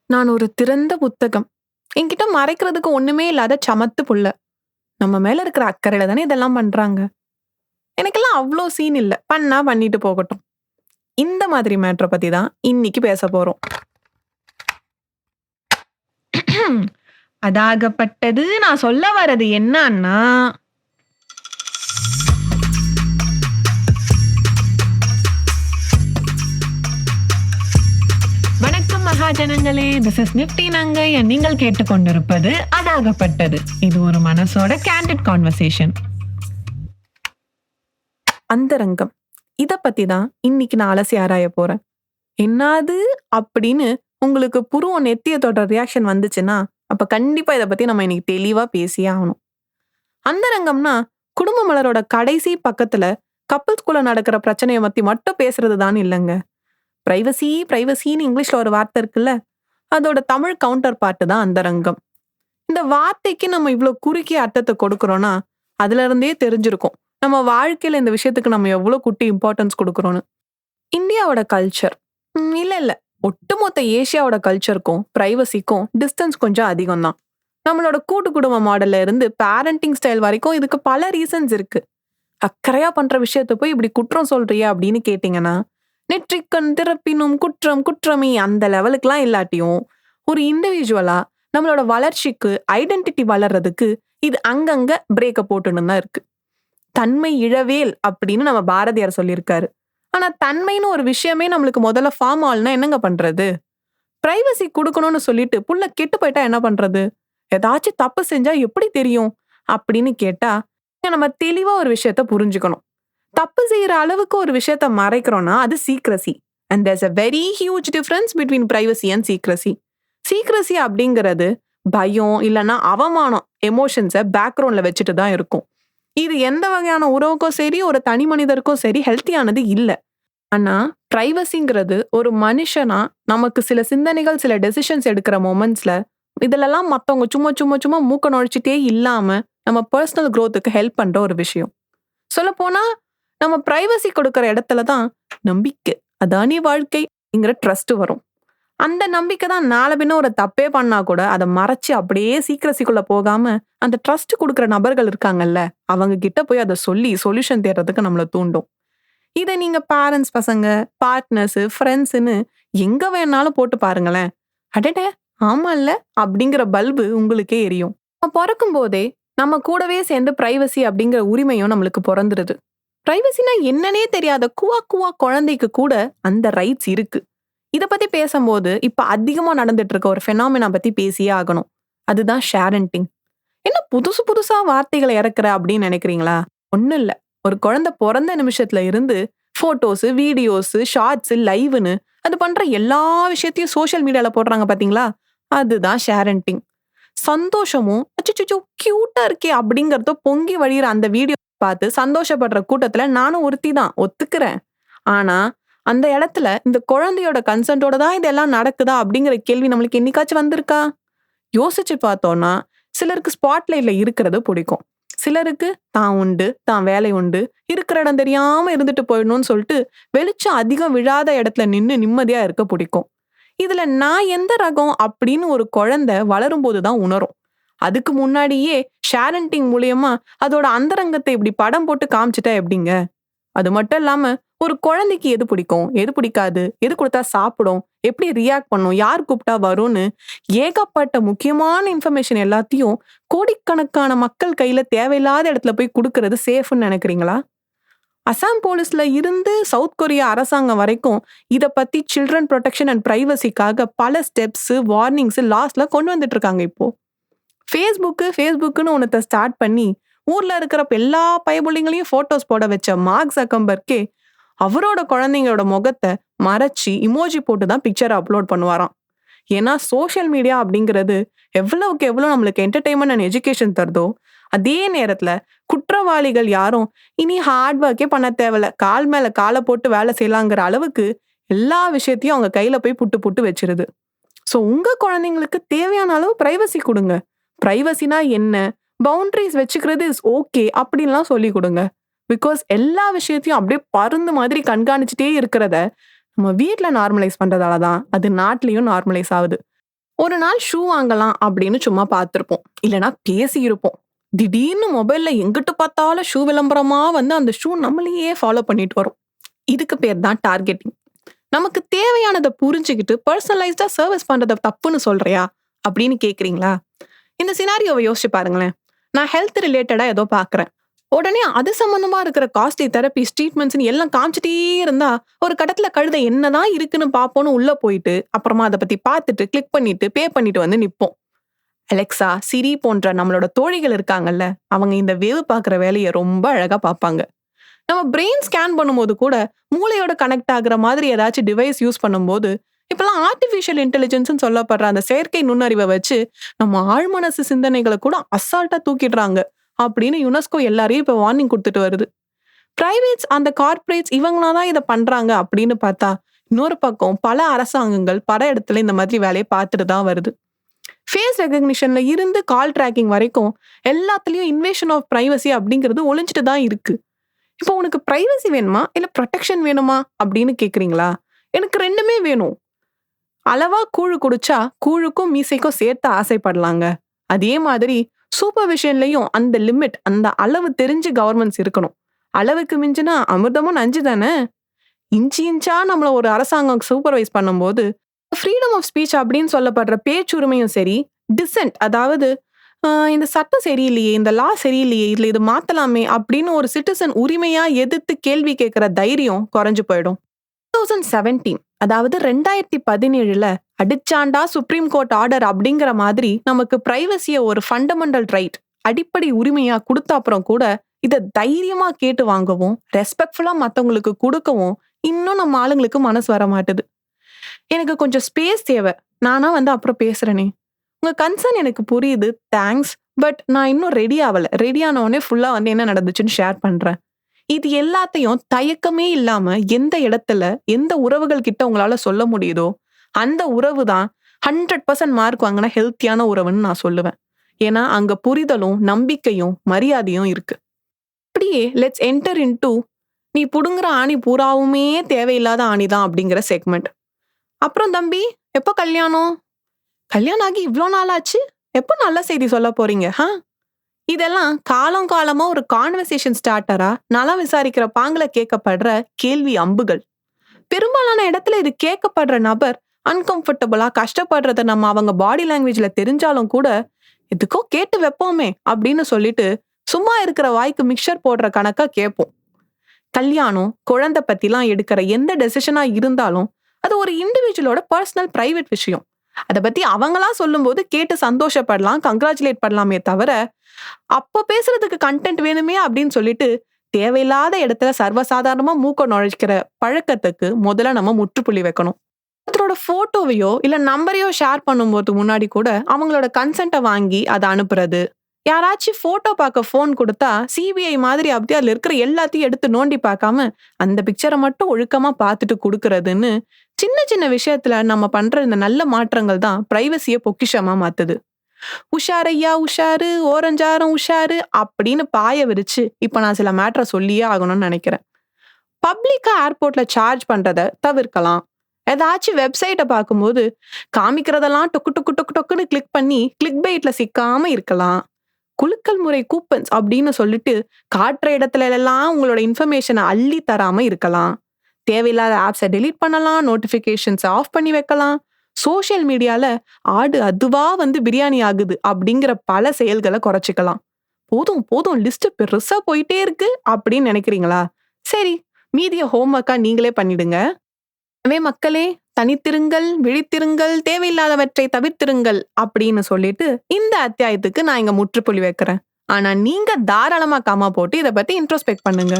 நான் ஒரு திறந்த புத்தகம். என்கிட்ட மறைக்கிறதுக்கு ஒண்ணுமே இல்லாத சமத்து புள்ள. நம்ம மேல இருக்கிற அக்கறையில தானே இதெல்லாம் பண்றாங்க. எனக்கெல்லாம் அவ்ளோ சீன் இல்ல. பண்ணா பண்ணிட்டு போகட்டும். இந்த மாதிரி மேட்டர பத்தி தான் இன்னைக்கு பேச போறோம். அதாகப்பட்டது நான் சொல்ல வர்றது என்னான்னா, வணக்கம் மகாஜனங்களே. திஸ் இஸ் நிப்டி நங்கை. நீங்கள் கேட்டுக்கொண்டிருப்பது அதாகப்பட்டது. இது ஒரு மனசோட கேண்டிட் கான்வர்சேஷன். அந்தரங்கம். இத பத்தி தான் இன்னைக்கு நான் அலசி ஆராய போறேன். என்னாது அப்படின்னு உங்களுக்கு புருவம் நெத்திய தொடுற ரியாக்ஷன் வந்துச்சுன்னா, அப்ப கண்டிப்பா இத பத்தி நம்ம இன்னைக்கு தெளிவா பேசியே ஆகணும். அந்தரங்கம்னா குடும்ப மலரோட கடைசி பக்கத்துல கப்பிள்ஸ்குள்ள நடக்கிற பிரச்சனைய பத்தி மட்டும் பேசுறது தான் இல்லங்க. பிரைவசி பிரைவசின்னு இங்கிலீஷ்ல ஒரு வார்த்தை இருக்குல்ல, அதோட தமிழ் கவுண்டர் பார்ட் தான் அந்தரங்கம். இந்த வார்த்தைக்கு நம்ம இவ்ளோ குறுகிய அர்த்தத்தை கொடுக்கிறோம்னா, அதுல இருந்தே தெரிஞ்சிருக்கும் நம்ம வாழ்க்கையில இந்த விஷயத்துக்கு நம்ம எவ்வளவு குட்டி இம்பார்ட்டன்ஸ் கொடுக்கிறோம்னு. இந்தியாவோட கல்ச்சர் இல்ல ஒட்டுமொத்த ஏசியாவோட கல்ச்சருக்கும் பிரைவசிக்கும் டிஸ்டன்ஸ் கொஞ்சம் அதிகம் தான். நம்மளோட கூட்டு குடும்ப மாடல்ல இருந்து பேரண்டிங் ஸ்டைல் வரைக்கும் இதுக்கு பல ரீசன்ஸ் இருக்கு. அக்கறையா பண்ற விஷயத்த போய் இப்படி குற்றம் சொல்றியா அப்படின்னு கேட்டீங்கன்னா, நெற்றிக்கண் திறப்பினும் குற்றம் குற்றமே அந்த லெவலுக்குலாம் இல்லாட்டியும், ஒரு இண்டிவிஜுவலா நம்மளோட வளர்ச்சிக்கு ஐடென்டிட்டி வளர்றதுக்கு இது அங்கங்க பிரேக்க போட்டுன்னு தான் இருக்கு. தன்மை இழவேல் அப்படின்னு நம்ம பாரதியார் சொல்லியிருக்காரு. ஆனா தன்மைன்னு ஒரு விஷயமே நம்மளுக்கு முதல்ல ஃபார்ம் ஆகலனா என்னங்க பண்றது? பிரைவசி குடுக்கணும்னு சொல்லிட்டு புள்ள கெட்டு போயிட்டா என்ன பண்றது? ஏதாச்சும் தப்பு செஞ்சா எப்படி தெரியும்? அப்படின்னு கேட்டா, இங்க நம்ம தெளிவா ஒரு விஷயத்த புரிஞ்சுக்கணும். தப்பு செய்யற அளவுக்கு ஒரு விஷயத்த மறைக்கிறோம்னா அது secrecy. And there's a very huge difference between privacy and secrecy. Secrecy அப்படிங்கிறது பயம் இல்லைன்னா அவமானம் எமோஷன்ஸை பேக்ரவுண்ட்ல வச்சுட்டு தான் இருக்கும். இது எந்த வகையான உறவுக்கும் சரி, ஒரு தனி மனிதருக்கும் சரி ஹெல்த்தியானது இல்ல. ஆனா பிரைவசிங்கிறது ஒரு மனுஷனா நமக்கு சில சிந்தனைகள், சில டெசிஷன்ஸ் எடுக்கிற மொமெண்ட்ஸ்ல இதுலலாம் மத்தவங்க சும்மா சும்மா சும்மா மூக்க நுழைச்சிட்டே இல்லாம நம்ம பர்சனல் growthக்கு ஹெல்ப் பண்ற ஒரு விஷயம். சொல்லப்போனா நம்ம பிரைவசி கொடுக்கிற இடத்துல தான் நம்பிக்கை, அதானே வாழ்க்கைங்கிற ட்ரஸ்ட் வரும். அந்த நம்பிக்கை தான் நாள பின்ன ஒரு தப்பே பண்ணா கூட அதை மறைச்சு அப்படியே சீக்கிரசிக்குள்ள போகாம அந்த ட்ரஸ்ட் கொடுக்கிற நபர்கள் இருக்காங்கல்ல, அவங்க கிட்ட போய் அதை சொல்லி சொல்யூஷன் தேடுறதுக்கு நம்மள தூண்டும். இதை நீங்க பேரண்ட்ஸ் பசங்க, பார்ட்னர்ஸ், ஃப்ரெண்ட்ஸ்ன்னு எங்க வேணாலும் போட்டு பாருங்களேன். அடட ஆமா இல்ல அப்படிங்கிற பல்பு உங்களுக்கே எரியும். நம்ம பிறக்கும் போதே நம்ம கூடவே சேர்ந்து பிரைவசி அப்படிங்கிற உரிமையும் நம்மளுக்கு பிறந்துருது. பிரைவசினா என்னன்னே தெரியாத குவா குவா குழந்தைக்கு கூட அந்த ரைட்ஸ் இருக்கு. இத பத்தி பேசும்போது இப்ப அதிகமா நடந்துட்டு இருக்க ஒரு ஃபெனாமினா பத்தி பேசியே ஆகணும். அதுதான் ஷேரண்டிங். என்ன புதுசு புதுசா வார்த்தைகளை இறக்குற அப்படின்னு நினைக்கிறீங்களா? ஒண்ணும் இல்ல. ஒரு குழந்தை பிறந்த நிமிஷத்துல இருந்து போட்டோஸ், வீடியோஸ், ஷார்ட்ஸ், லைவ்னு அது பண்ற எல்லா விஷயத்தையும் சோஷியல் மீடியால போடுறாங்க பாத்தீங்களா? அதுதான் ஷேரண்டிங். சந்தோஷமும் அச்சச்சோ கியூட்டா இருக்கே அப்படிங்கறத பொங்கி வழியிற அந்த வீடியோ பார்த்து சந்தோஷப்படுற கூட்டத்துல நானும் ஒருத்தி தான், ஒத்துக்கிறேன். ஆனா அந்த இடத்துல இந்த குழந்தையோட கன்சென்ட்டோட தான் இதெல்லாம் நடக்குதா அப்படிங்கிற கேள்வி நம்மளுக்கு என்னைக்காச்சும் வந்திருக்கா? யோசிச்சு பார்த்தோம்னா, சிலருக்கு ஸ்பாட்லைட்ல இருக்கிறது பிடிக்கும். சிலருக்கு தான் உண்டு, தான் வேலை உண்டு, இருக்கிற இடம் தெரியாம இருந்துட்டு போயிடணும்னு சொல்லிட்டு வெளிச்சம் அதிகம் விழாத இடத்துல நின்னு நிம்மதியா இருக்க பிடிக்கும். இதுல நான் எந்த ரகம் அப்படின்னு ஒரு குழந்தை வளரும்போது தான் உணரும். அதுக்கு முன்னாடியே ஷேரண்டிங் மூலியமா அதோட அந்தரங்கத்தை இப்படி படம் போட்டு காமிச்சிட்டா எப்படிங்க? அது மட்டும் இல்லாம ஒரு குழந்தைக்கு எது பிடிக்கும், எது பிடிக்காது, எது கொடுத்தா சாப்பிடும், எப்படி ரியாக்ட் பண்ணும், யார் கூப்பிட்டா வரும்னு ஏகப்பட்ட முக்கியமான இன்ஃபர்மேஷன் எல்லாத்தையும் கோடிக்கணக்கான மக்கள் கையில தேவையில்லாத இடத்துல போய் கொடுக்கறது சேஃப்னு நினைக்கிறீங்களா? அசாம் போலீஸ்ல இருந்து சவுத் கொரியா அரசாங்கம் வரைக்கும் இத பத்தி சில்ட்ரன் ப்ரொடெக்ஷன் அண்ட் பிரைவசிக்காக பல ஸ்டெப்ஸ், வார்னிங்ஸ், லாஸ்ல கொண்டு வந்துட்டு இருக்காங்க இப்போ. ஃபேஸ்புக்குன்னு ஒன்னத்த ஸ்டார்ட் பண்ணி ஊர்ல இருக்கிற எல்லா பயபுள்ளைங்களையும் போட்டோஸ் போட வச்ச மார்க் ஜக்கம்பர்க்கே அவரோட குழந்தைங்களோட முகத்தை மறைச்சு இமோஜி போட்டு தான் பிக்சர் அப்லோட் பண்ணுவாராம். ஏன்னா சோஷியல் மீடியா அப்படிங்கிறது எவ்வளவுக்கு எவ்வளவு நம்மளுக்கு என்டர்டைன்மெண்ட் அண்ட் எஜுகேஷன் தருதோ, அதே நேரத்துல குற்றவாளிகள் யாரும் இனி ஹார்ட் ஒர்க்கே பண்ண தேவையில்ல, கால் மேல காலை போட்டு வேலை செய்யலாங்கிற அளவுக்கு எல்லா விஷயத்தையும் அவங்க கையில போய் புட்டு புட்டு வச்சிருது. ஸோ உங்க குழந்தைங்களுக்கு தேவையான அளவு பிரைவசி கொடுங்க. பிரைவசினா என்ன, பவுண்டரிஸ் வச்சுக்கிறது இஸ் ஓகே அப்படின்லாம் சொல்லி கொடுங்க. பிகாஸ் எல்லா விஷயத்தையும் அப்படியே பருந்து மாதிரி கண்காணிச்சுட்டே இருக்கிறத நம்ம வீட்ல நார்மலைஸ் பண்றதால தான் அது நாட்டிலையும் நார்மலைஸ் ஆகுது. ஒரு நாள் ஷூ வாங்கலாம் அப்படின்னு சும்மா பார்த்திருப்போம். இல்லனா பேசியிருப்போம். திடீர்னு மொபைல்ல எங்கிட்டு பார்த்தாலும் ஷூ விளம்பரமா வந்து அந்த ஷூ நம்மளையே ஃபாலோ பண்ணிட்டு வரும். இதுக்கு பேர் தான் டார்கெட்டிங். நமக்கு தேவையானத புரிஞ்சுகிட்டு பர்சனலைஸ்டா சர்வீஸ் பண்றத தப்புன்னு சொல்றியா? அப்படின்னு கேக்குறீங்களா? இந்த சினாரியோவை யோசிச்சு பாருங்களேன். நான் ஹெல்த் ரிலேட்டடா ஏதோ பார்க்குறேன். உடனே அது சம்பந்தமா இருக்கிற காஸ்ட்லி தெரபிஸ், ட்ரீட்மெண்ட்ஸ்ன்னு எல்லாம் காமிச்சிட்டே இருந்தா, ஒரு கட்டத்துல கழுதை என்னதான் இருக்குன்னு பார்ப்போம்னு உள்ள போயிட்டு, அப்புறமா அத பத்தி பார்த்துட்டு, கிளிக் பண்ணிட்டு, பே பண்ணிட்டு வந்து நிப்போம். அலெக்சா, சிரி போன்ற நம்மளோட தோழிகள் இருக்காங்கல்ல, அவங்க இந்த வேவு பார்க்குற வேலைய ரொம்ப அழகா பார்ப்பாங்க. நம்ம பிரெயின் ஸ்கேன் பண்ணும்போது கூட, மூளையோட கனெக்ட் ஆகுற மாதிரி ஏதாச்சும் டிவைஸ் யூஸ் பண்ணும்போது, இப்பலாம் ஆர்டிஃபிஷியல் இன்டெலிஜென்ஸ்ன்னு சொல்லப்படுற அந்த செயற்கை நுண்ணறிவை வச்சு, நம்ம ஆழ்மனசு சிந்தனைகளை கூட அசால்ட்டா தூக்கிடுறாங்க. அப்படின்னு யுனெஸ்கோ எல்லாரையும் இப்ப வார்னிங் கொடுத்துட்டு வருது. பிரைவேட்ஸ், அந்த கார்ப்பரேட்ஸ் இவங்களா தான் இதை பண்றாங்க அப்படின்னு பார்த்தா, இன்னொரு பக்கம் பல அரசாங்கங்கள் பல இடத்துல இந்த மாதிரி வேலையை பார்த்துட்டு தான் வருது. ஃபேஸ் ரெகக்னிஷன்ல இருந்து கால் ட்ராக்கிங் வரைக்கும் எல்லாத்துலயும் இன்வேஷன் ஆஃப் பிரைவசி அப்படிங்கிறது ஒளிஞ்சிட்டு தான் இருக்கு. இப்போ உனக்கு பிரைவசி வேணுமா இல்ல ப்ரொடெக்ஷன் வேணுமா அப்படின்னு கேக்குறீங்களா? எனக்கு ரெண்டுமே வேணும். அளவா கூழு குடிச்சா கூழுக்கும் மீசைக்கும் சேர்த்து ஆசைப்படலாங்க. அதே மாதிரி சூப்பர்விஷன்லயும் அந்த லிமிட், அந்த அளவு தெரிஞ்சு கவர்மெண்ட்ஸ் இருக்கணும். அளவுக்கு மிஞ்சினா அமிர்தமும் நஞ்சு தானே. இன்ச்சு இன்ச்சா நம்மள ஒரு அரசாங்கம் சூப்பர்வைஸ் பண்ணும்போது ஃப்ரீடம் ஆஃப் ஸ்பீச் அப்படின்னு சொல்லப்படுற பேச்சுரிமையும் சரி, டிசென்ட், அதாவது இந்த சட்டம் சரியில்லையே, இந்த லா சரியில்லையே, இல்ல இது மாத்தலாமே அப்படின்னு ஒரு சிட்டிசன் உரிமையா எதிர்த்து கேள்வி கேட்கிற தைரியம் குறைஞ்சு போயிடும். 2017, அதாவது 2017 அடிச்சாண்டா சுப்ரீம் கோர்ட் ஆர்டர் அப்படிங்கிற மாதிரி நமக்கு பிரைவசிய ஒரு ஃபண்டமெண்டல் ரைட், அடிப்படை உரிமையா கொடுத்த அப்புறம் கூட இதை தைரியமா கேட்டு வாங்கவும், ரெஸ்பெக்ட்ஃபுல்லா மத்தவங்களுக்கு கொடுக்கவும் இன்னும் நம்ம ஆளுங்களுக்கு மனசு வர மாட்டுது. எனக்கு கொஞ்சம் ஸ்பேஸ் தேவை, நானா வந்து அப்புறம் பேசுறேனே. உங்க கன்சர்ன் எனக்கு புரியுது, தேங்க்ஸ், பட் நான் இன்னும் ரெடி ஆகல. ரெடி ஆன உடனே ஃபுல்லா வந்து என்ன நடந்துச்சுன்னு ஷேர் பண்றேன். இது எல்லாத்தையும் தயக்கமே இல்லாம எந்த இடத்துல, எந்த உறவுகள் கிட்ட உங்களால சொல்ல முடியுதோ அந்த உறவு தான் 100% மார்க் வாங்கின ஹெல்த்தியான உறவுன்னு நான் சொல்லுவேன். ஏன்னா அங்க புரிதலும், நம்பிக்கையும், மரியாதையும் இருக்கு. அப்படியே லெட்ஸ் என்டர் இன்டு நீ புடுங்குற ஆணி பூராவுமே தேவையில்லாத ஆணிதான் அப்படிங்கிற செக்மெண்ட். அப்புறம் தம்பி, எப்போ கல்யாணம்? கல்யாணம் ஆகி இவ்வளோ நாள் ஆச்சு, எப்போ நல்ல செய்தி சொல்ல போறீங்க? இதெல்லாம் காலம் காலமா ஒரு கான்வர்சேஷன் ஸ்டார்டரா நலம் விசாரிக்கிற பாங்குல கேட்கப்படுற கேள்வி அம்புகள். பெரும்பாலான இடத்துல இது கேட்கப்படுற நபர் அன்கம்ஃபர்டபுளா கஷ்டப்படுறத நம்ம அவங்க பாடி லாங்குவேஜ்ல தெரிஞ்சாலும் கூட, எதுக்கோ கேட்டு வைப்போமே அப்படின்னு சொல்லிட்டு சும்மா இருக்கிற வாய்க்கு மிக்சர் போடுற கணக்கா கேட்போம். கல்யாணம், குழந்தை பத்திலாம் எடுக்கிற எந்த டெசிஷனா இருந்தாலும் அது ஒரு இண்டிவிஜுவலோட பர்சனல் பிரைவேட் விஷயம். அதை பத்தி அவங்களா சொல்லும் போது கேட்டு சந்தோஷப்படலாம், கங்க்ராச்சுலேட் பண்ணலாமே தவிர, அப்ப பேசுறதுக்கு கண்டென்ட் வேணுமே அப்படின்னு சொல்லிட்டு தேவையில்லாத இடத்துல சர்வசாதாரணமா மூக்க நுழைக்கிற பழக்கத்துக்கு முதல்ல நம்ம முற்றுப்புள்ளி வைக்கணும். ஒருத்தரோட போட்டோவையோ இல்ல நம்பரையோ ஷேர் பண்ணும்போது முன்னாடி கூட அவங்களோட கன்சென்ட்டை வாங்கி அதை அனுப்புறது. யாராச்சும் போட்டோ பார்க்க போன் கொடுத்தா சிபிஐ மாதிரி அப்படியே அதுல இருக்கிற எல்லாத்தையும் எடுத்து நோண்டி பார்க்காம அந்த பிக்சரை மட்டும் ஒழுக்கமா பார்த்துட்டு கொடுக்கறதுன்னு சின்ன சின்ன விஷயத்துல நம்ம பண்ற இந்த நல்ல மாற்றங்கள் தான் பிரைவசியை பொக்கிஷமா மாத்துது. உஷாரையா உஷாரு, ஓரஞ்சாரம் உஷாரு அப்படின்னு பாய விரிச்சு இப்ப நான் சில மேட்டரை சொல்லியே ஆகணும்னு நினைக்கிறேன். பப்ளிக்கா ஏர்போர்ட்ல சார்ஜ் பண்றத தவிர்க்கலாம். ஏதாச்சும் வெப்சைட்டை பார்க்கும்போது காமிக்கிறதெல்லாம் டொக்கு டொக்கு டொக்கு டொக்குன்னு கிளிக் பண்ணி கிளிக் பைட்ல சிக்காம இருக்கலாம். குலுக்கல் முறை கூப்பன்ஸ் அப்படின்னு சொல்லிட்டு காட்டுற இடத்துல எல்லாம் உங்களோட இன்ஃபர்மேஷனை அள்ளி தராம இருக்கலாம். தேவையில்லாத ஆப்ஸை டெலீட் பண்ணலாம், நோட்டிபிகேஷன்ஸை ஆஃப் பண்ணி வைக்கலாம். சோஷியல் மீடியால ஆடு அதுவா வந்து பிரியாணி ஆகுது அப்படிங்கிற பல செயல்களை குறைச்சிக்கலாம். போதும் போதும், லிஸ்ட் பெருசா போயிட்டே இருக்கு அப்படின்னு நினைக்கிறீங்களா? சரி, மீதிய ஹோம்ஒர்க்கா நீங்களே பண்ணிடுங்க. எனவே மக்களே, தனித்திருங்கள், விழித்திருங்கள், தேவையில்லாதவற்றை தவிர்த்திருங்கள் அப்படின்னு சொல்லிட்டு இந்த அத்தியாயத்துக்கு நான் இங்க முற்றுப்புள்ளி வைக்கிறேன். ஆனா நீங்க தாராளமா காமா போட்டு இதை பத்தி இன்ட்ரோஸ்பெக்ட் பண்ணுங்க.